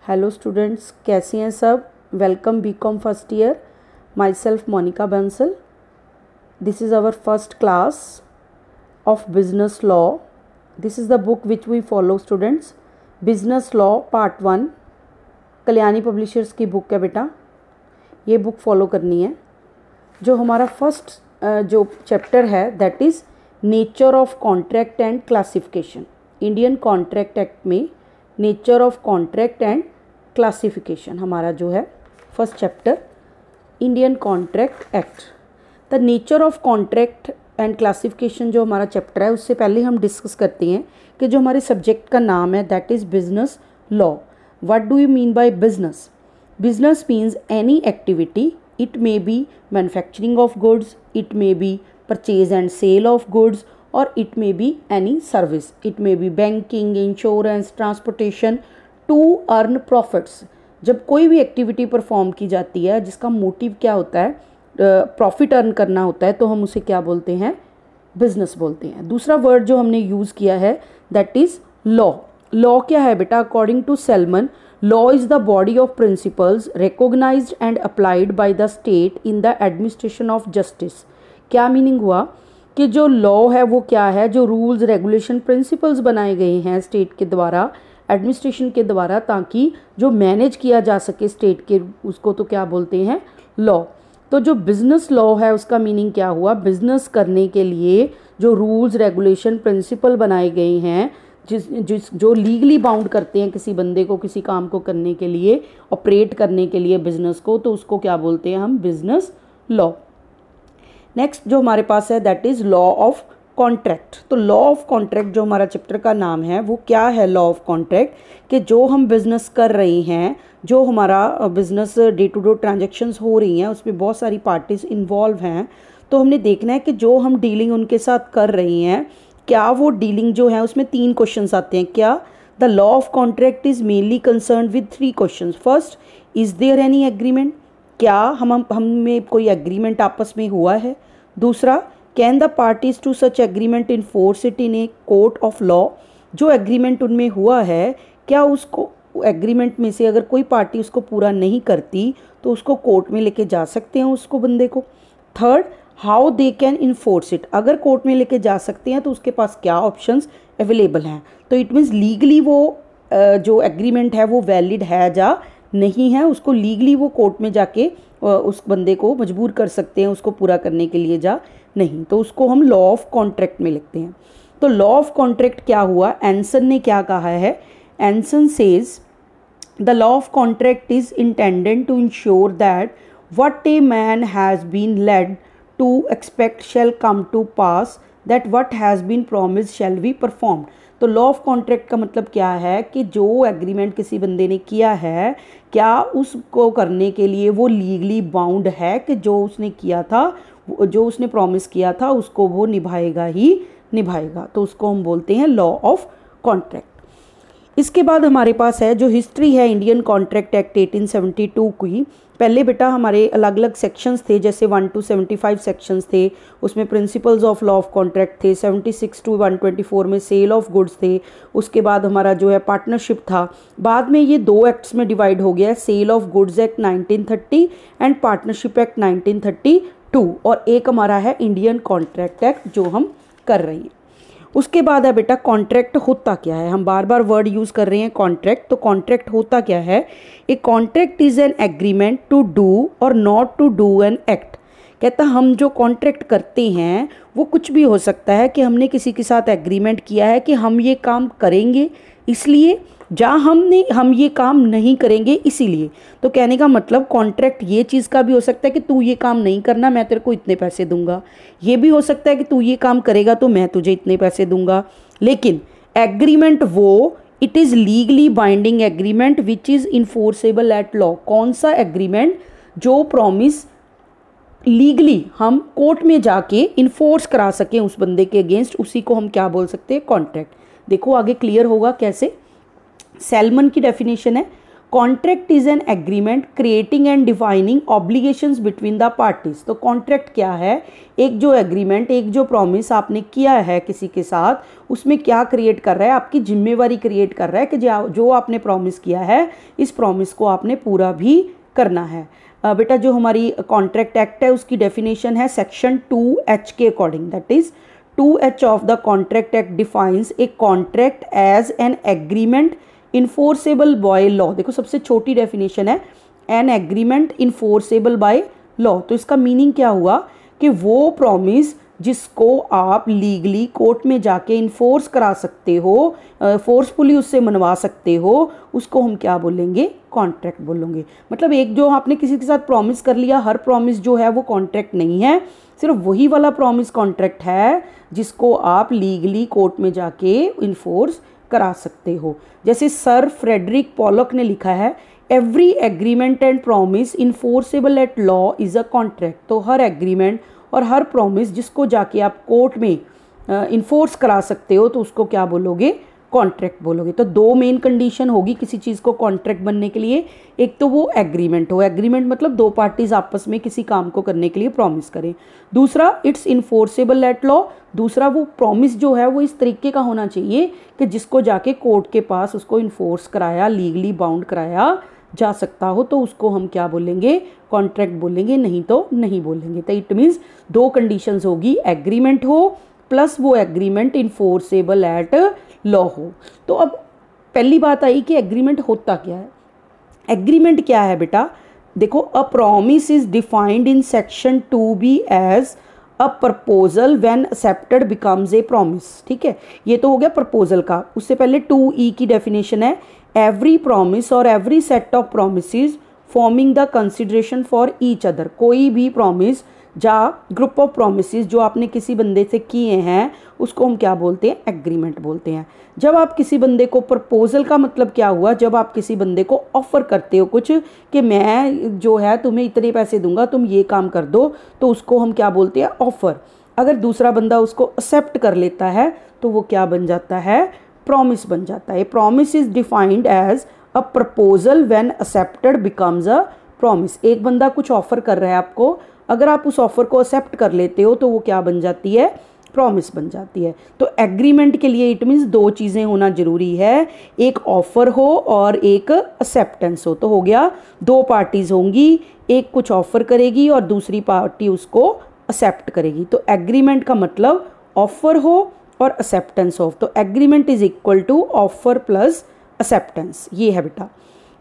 Hello students, कैसे हैं सब। Welcome BCom first year. My self Monika Bansal. This is our first class of business law. This is the book which we follow students. Business law part 1 Kalyani publishers की book है बेटा। ये book follow करनी है। जो हमारा फर्स्ट जो चैप्टर है that is nature of contract and classification. Indian contract act में nature of contract and classification हमारा जो है first chapter Indian contract act. The nature of contract and classification जो हमारा चैप्टर है उससे पहले हम डिस्कस करते हैं कि जो हमारे सब्जेक्ट का नाम है that is business law. What do you mean by business? Business means any activity. It may be manufacturing of goods, it may be purchase and sale of goods, और it may be any service. It may be banking, insurance, transportation to earn profits. जब कोई भी activity perform की जाती है जिसका motive क्या होता है, प्रॉफिट अर्न करना होता है, तो हम उसे क्या बोलते हैं? बिजनेस बोलते हैं। दूसरा वर्ड जो हमने यूज़ किया है दैट इज़ लॉ। लॉ क्या है बेटा? According to Salmond, law is the body of principles recognised and applied by the state in the administration of justice. क्या मीनिंग हुआ कि जो लॉ है वो क्या है? जो रूल्स, रेगुलेशन, प्रिंसिपल्स बनाए गए हैं स्टेट के द्वारा, एडमिनिस्ट्रेशन के द्वारा, ताकि जो मैनेज किया जा सके स्टेट के, उसको तो क्या बोलते हैं? लॉ। तो जो बिजनेस लॉ है उसका मीनिंग क्या हुआ? बिजनेस करने के लिए जो रूल्स, रेगुलेशन, प्रिंसिपल बनाए गए हैं, जो लीगली बाउंड करते हैं किसी बंदे को किसी काम को करने के लिए, ऑपरेट करने के लिए बिजनेस को, तो उसको क्या बोलते हैं हम? Business law. नेक्स्ट जो हमारे पास है that is law of contract. तो लॉ ऑफ कॉन्ट्रैक्ट जो हमारा चैप्टर का नाम है वो क्या है? लॉ ऑफ कॉन्ट्रैक्ट कि जो हम बिजनेस कर रहे हैं, जो हमारा business day to day transactions हो रही हैं, उसमें बहुत सारी पार्टीज इन्वॉल्व हैं, तो हमने देखना है कि जो हम डीलिंग उनके साथ कर रहे हैं, क्या वो डीलिंग जो है उसमें 3 क्वेश्चंस आते हैं। क्या? The law of contract is mainly concern with 3 questions. First, is there any agreement? क्या हमें कोई एग्रीमेंट आपस में हुआ है? दूसरा, can the parties to such agreement enforce it in a court of law? जो एग्रीमेंट उनमें हुआ है, क्या उसको एग्रीमेंट में से अगर कोई पार्टी उसको पूरा नहीं करती तो उसको कोर्ट में लेके जा सकते हैं उसको बंदे को? Third, how they can enforce it? अगर कोर्ट में लेके जा सकते हैं तो उसके पास क्या ऑप्शंस अवेलेबल हैं? तो इट मीन्स लीगली वो जो एग्रीमेंट है वो वैलिड है या नहीं है, उसको लीगली वो कोर्ट में जाके उस बंदे को मजबूर कर सकते हैं उसको पूरा करने के लिए या नहीं, तो उसको हम लॉ ऑफ कॉन्ट्रैक्ट में लिखते हैं। तो लॉ ऑफ कॉन्ट्रैक्ट क्या हुआ? एंसन ने क्या कहा है? Anson says the law of contract is intended to ensure that what a man has been led to expect shall come to pass, that what has been promised shall be performed. तो law of contract का मतलब क्या है कि जो agreement किसी बंदे ने किया है, क्या उसको करने के लिए वो लीगली बाउंड है कि जो उसने किया था, जो उसने प्रॉमिस किया था उसको वो निभाएगा ही निभाएगा, तो उसको हम बोलते हैं लॉ ऑफ कॉन्ट्रैक्ट। इसके बाद हमारे पास है जो हिस्ट्री है इंडियन कॉन्ट्रैक्ट एक्ट 1872 की। पहले बेटा हमारे अलग अलग सेक्शंस थे, जैसे 1 to 75 सेक्शंस थे, उसमें principles of law of contract थे। 76 to 124 में सेल ऑफ गुड्स थे। उसके बाद हमारा जो है पार्टनरशिप था। बाद में ये 2 एक्ट्स में डिवाइड हो गया है, sale of goods act 1930 and partnership act 1932, और एक हमारा है इंडियन कॉन्ट्रैक्ट एक्ट जो हम कर रहे हैं। उसके बाद है बेटा कॉन्ट्रैक्ट होता क्या है? हम बार बार वर्ड यूज़ कर रहे हैं कॉन्ट्रैक्ट, तो कॉन्ट्रैक्ट होता क्या है? A contract is an agreement to do or not to do an act. कहता हम जो कॉन्ट्रैक्ट करते हैं वो कुछ भी हो सकता है कि हमने किसी के साथ एग्रीमेंट किया है कि हम ये काम करेंगे इसलिए, जहाँ हम ये काम नहीं करेंगे इसीलिए। तो कहने का मतलब कॉन्ट्रैक्ट ये चीज़ का भी हो सकता है कि तू ये काम नहीं करना, मैं तेरे को इतने पैसे दूंगा। ये भी हो सकता है कि तू ये काम करेगा तो मैं तुझे इतने पैसे दूंगा। लेकिन एग्रीमेंट वो it is legally binding agreement which is enforceable at law. कौन सा एग्रीमेंट? जो प्रॉमिस लीगली हम कोर्ट में जाके इन्फोर्स करा सकें उस बंदे के अगेंस्ट, उसी को हम क्या बोल सकते हैं? कॉन्ट्रैक्ट। देखो आगे क्लियर होगा कैसे। सेलमन की डेफिनेशन है contract is an agreement creating and defining obligations between the parties. तो कॉन्ट्रैक्ट क्या है? एक जो एग्रीमेंट, एक जो प्रॉमिस आपने किया है किसी के साथ, उसमें क्या क्रिएट कर रहा है? आपकी जिम्मेवारी क्रिएट कर रहा है कि जो आपने प्रॉमिस किया है इस प्रॉमिस को आपने पूरा भी करना है। बेटा जो हमारी कॉन्ट्रैक्ट एक्ट है उसकी डेफिनेशन है सेक्शन 2H के according, that is 2H of the contract act defines a contract as an agreement enforceable by law. देखो सबसे छोटी डेफिनेशन है an agreement enforceable by law. तो इसका मीनिंग क्या हुआ कि वो प्रॉमिस जिसको आप लीगली कोर्ट में जाके इन्फोर्स करा सकते हो, फोर्सफुली उससे मनवा सकते हो, उसको हम क्या बोलेंगे? कॉन्ट्रैक्ट बोलेंगे। मतलब एक जो आपने किसी के साथ प्रॉमिस कर लिया, हर प्रॉमिस जो है वो कॉन्ट्रैक्ट नहीं है, सिर्फ वही वाला प्रॉमिस कॉन्ट्रैक्ट है जिसको आप लीगली कोर्ट में जाके इन्फोर्स करा सकते हो। जैसे सर फ्रेडरिक पॉलक ने लिखा है, every agreement and promise enforceable at law is a contract. तो हर एग्रीमेंट और हर प्रॉमिस जिसको जाके आप कोर्ट में इन्फोर्स करा सकते हो तो उसको क्या बोलोगे? कॉन्ट्रैक्ट बोलोगे। तो दो मेन कंडीशन होगी किसी चीज़ को कॉन्ट्रैक्ट बनने के लिए, एक तो वो एग्रीमेंट हो, एग्रीमेंट मतलब दो पार्टीज आपस में किसी काम को करने के लिए प्रॉमिस करें। दूसरा इट्स इन्फोर्सेबल एट लॉ, दूसरा वो प्रॉमिस जो है वो इस तरीके का होना चाहिए कि जिसको जाके कोर्ट के पास उसको इन्फोर्स कराया, लीगली बाउंड कराया जा सकता हो, तो उसको हम क्या बोलेंगे? कॉन्ट्रैक्ट बोलेंगे, नहीं तो नहीं बोलेंगे। तो इट मीन्स दो कंडीशंस होगी, एग्रीमेंट हो प्लस वो एग्रीमेंट इन्फोर्सेबल एट लॉ हो। तो अब पहली बात आई कि एग्रीमेंट होता क्या है। एग्रीमेंट क्या है बेटा? देखो, a promise is defined in section 2B as a proposal when accepted becomes a promise. ठीक है, ये तो हो गया प्रपोजल का। उससे पहले 2E की डेफिनेशन है, एवरी प्रॉमिस और every set of promises forming the consideration for each other. कोई भी प्रॉमिस या ग्रुप ऑफ प्रोमिसेस जो आपने किसी बंदे से किए हैं उसको हम क्या बोलते हैं? एग्रीमेंट बोलते हैं। जब आप किसी बंदे को, प्रपोजल का मतलब क्या हुआ? जब आप किसी बंदे को ऑफर करते हो कुछ कि मैं जो है तुम्हें इतने पैसे दूंगा, तुम ये काम कर दो, तो उसको हम क्या बोलते हैं? ऑफर। अगर दूसरा बंदा उसको एक्सेप्ट कर लेता है तो वो क्या बन जाता है? प्रॉमिस बन जाता है। Promise is defined as a proposal when accepted becomes a promise. एक बंदा कुछ ऑफर कर रहा है आपको, अगर आप उस ऑफर को एक्सेप्ट कर लेते हो तो वो क्या बन जाती है? प्रॉमिस बन जाती है। तो एग्रीमेंट के लिए इट मीन्स दो चीज़ें होना जरूरी है, एक ऑफर हो और एक एक्सेप्टेंस हो। तो हो गया, दो पार्टीज होंगी, एक कुछ ऑफर करेगी और दूसरी पार्टी उसको एक्सेप्ट करेगी। तो एग्रीमेंट का मतलब ऑफर हो और एक्सेप्टेंस हो। तो agreement is equal to offer plus acceptance. ये है बेटा,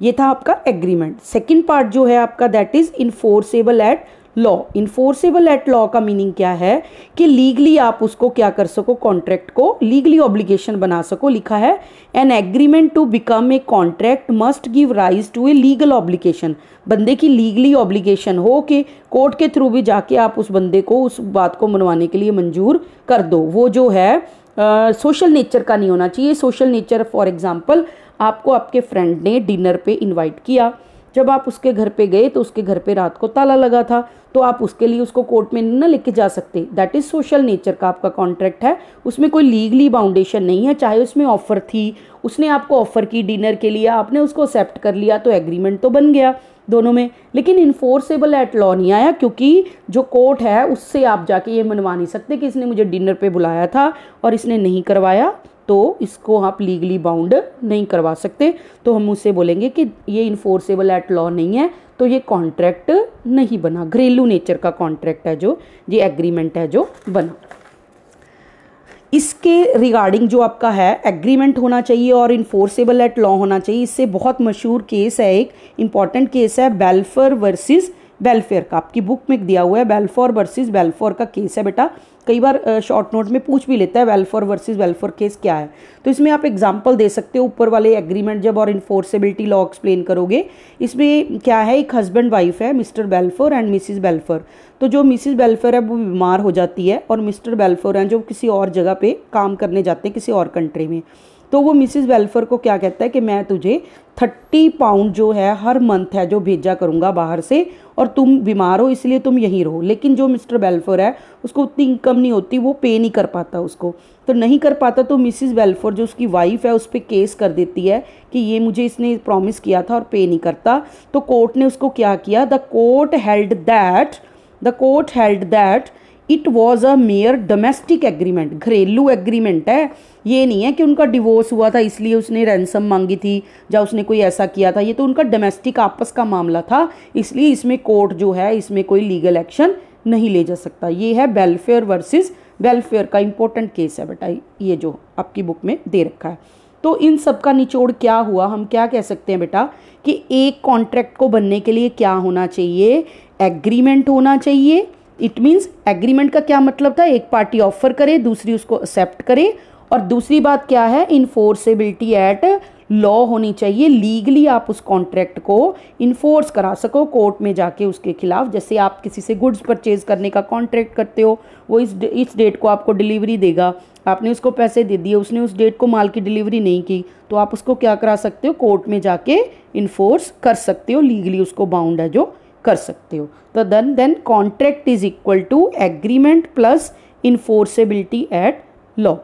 ये था आपका एग्रीमेंट। सेकेंड पार्ट जो है आपका that is enforceable at law. Enforceable at law का मीनिंग क्या है कि लीगली आप उसको क्या कर सको? कॉन्ट्रैक्ट को लीगली ऑब्लिगेशन बना सको। लिखा है, an agreement to become a contract must give rise to a legal obligation. बंदे की लीगली ऑब्लिगेशन हो कि कोर्ट के थ्रू भी जाके आप उस बंदे को उस बात को मनवाने के लिए मंजूर कर दो। वो जो है सोशल नेचर का नहीं होना चाहिए। सोशल नेचर फॉर एग्जाम्पल, आपको आपके फ्रेंड ने डिनर पे इनवाइट किया, जब आप उसके घर पे गए तो उसके घर पे रात को ताला लगा था, तो आप उसके लिए उसको कोर्ट में न लेके जा सकते। दैट इज सोशल नेचर का आपका कॉन्ट्रैक्ट है, उसमें कोई लीगली बाउंडेशन नहीं है। चाहे उसमें ऑफर थी, उसने आपको ऑफर की डिनर के लिए, आपने उसको एक्सेप्ट कर लिया, तो एग्रीमेंट तो बन गया दोनों में। लेकिन इन्फोर्सेबल एट लॉ नहीं आया, क्योंकि जो कोर्ट है उससे आप जाके ये मनवा नहीं सकते कि इसने मुझे डिनर पे बुलाया था और इसने नहीं करवाया, तो इसको आप लीगली बाउंड नहीं करवा सकते। तो हम उससे बोलेंगे कि ये इन्फोर्सेबल एट लॉ नहीं है, तो ये कॉन्ट्रैक्ट नहीं बना। घरेलू नेचर का कॉन्ट्रैक्ट है जो, ये एग्रीमेंट है जो बना। इसके रिगार्डिंग जो आपका है एग्रीमेंट होना चाहिए और इन्फोर्सेबल एट लॉ होना चाहिए। इससे बहुत मशहूर केस है, एक इंपॉर्टेंट केस है बेल्फोर वर्सेस बेल्फेयर का। आपकी बुक में दिया हुआ है, बेल्फोर वर्सेस बेल्फोर का केस है बेटा। कई बार शॉर्ट नोट में पूछ भी लेता है बेल्फोर वर्सेस बेल्फोर केस क्या है। तो इसमें आप एग्जांपल दे सकते हो ऊपर वाले एग्रीमेंट जब और इन्फोर्सेबिलिटी लॉ एक्सप्लेन करोगे। इसमें क्या है, एक हस्बैंड वाइफ है, mister Balfour and Mrs Balfour. तो जो मिसिस बेल्फोर है वो बीमार हो जाती है और मिस्टर बेल्फोर हैं जो किसी और जगह पे काम करने जाते हैं, किसी और कंट्री में। तो वो मिसिस वेलफेयर को क्या कहता है कि मैं तुझे 30 पाउंड जो है हर मंथ है जो भेजा करूँगा बाहर से, और तुम बीमार हो इसलिए तुम यहीं रहो। लेकिन जो मिस्टर वेलफेयर है उसको उतनी इनकम नहीं होती, वो पे नहीं कर पाता उसको, तो नहीं कर पाता तो मिसिस वेलफेयर जो उसकी वाइफ है उस पर केस कर देती है कि ये मुझे इसने प्रॉमिस किया था और पे नहीं करता। तो कोर्ट ने उसको क्या किया, the court held that it was a mayor domestic agreement, घरेलू एग्रीमेंट है, ये नहीं है कि उनका डिवोर्स हुआ था इसलिए उसने रैंसम मांगी थी या उसने कोई ऐसा किया था, ये तो उनका डोमेस्टिक आपस का मामला था, इसलिए इसमें कोर्ट जो है इसमें कोई लीगल एक्शन नहीं ले जा सकता। ये है बेलफेयर वर्सेस वेलफेयर का इंपॉर्टेंट केस है बेटा, ये जो आपकी बुक में दे रखा है। तो इन सब का निचोड़ क्या हुआ, हम क्या कह सकते हैं बेटा कि एक कॉन्ट्रैक्ट को बनने के लिए क्या होना चाहिए, एग्रीमेंट होना चाहिए। इट मीन्स एग्रीमेंट का क्या मतलब था, एक पार्टी ऑफर करे दूसरी उसको एक्सेप्ट करे, और दूसरी बात क्या है, इन्फोर्सेबिलिटी एट लॉ होनी चाहिए, लीगली आप उस कॉन्ट्रैक्ट को इन्फोर्स करा सको कोर्ट में जाके उसके खिलाफ। जैसे आप किसी से गुड्स परचेज करने का कॉन्ट्रैक्ट करते हो, वो इस डेट को आपको डिलीवरी देगा, आपने उसको पैसे दे दिए, उसने उस डेट को माल की डिलीवरी नहीं की, तो आप उसको क्या करा सकते हो, कोर्ट में जाके इन्फोर्स कर सकते हो, लीगली उसको बाउंड है जो कर सकते हो। तो then contract is equal to agreement plus enforceability at law.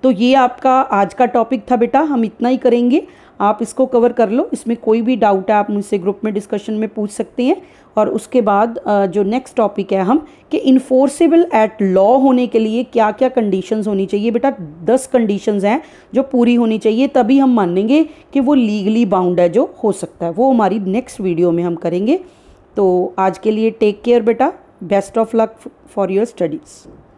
तो ये आपका आज का टॉपिक था बेटा, हम इतना ही करेंगे, आप इसको कवर कर लो। इसमें कोई भी डाउट है आप मुझसे ग्रुप में डिस्कशन में पूछ सकते हैं। और उसके बाद जो नेक्स्ट टॉपिक है हम कि इन्फोर्सेबल एट लॉ होने के लिए क्या क्या कंडीशंस होनी चाहिए बेटा। 10 कंडीशंस हैं जो पूरी होनी चाहिए, तभी हम मानेंगे कि वो लीगली बाउंड है जो हो सकता है। वो हमारी नेक्स्ट वीडियो में हम करेंगे। तो आज के लिए टेक केयर बेटा, best of luck for your studies.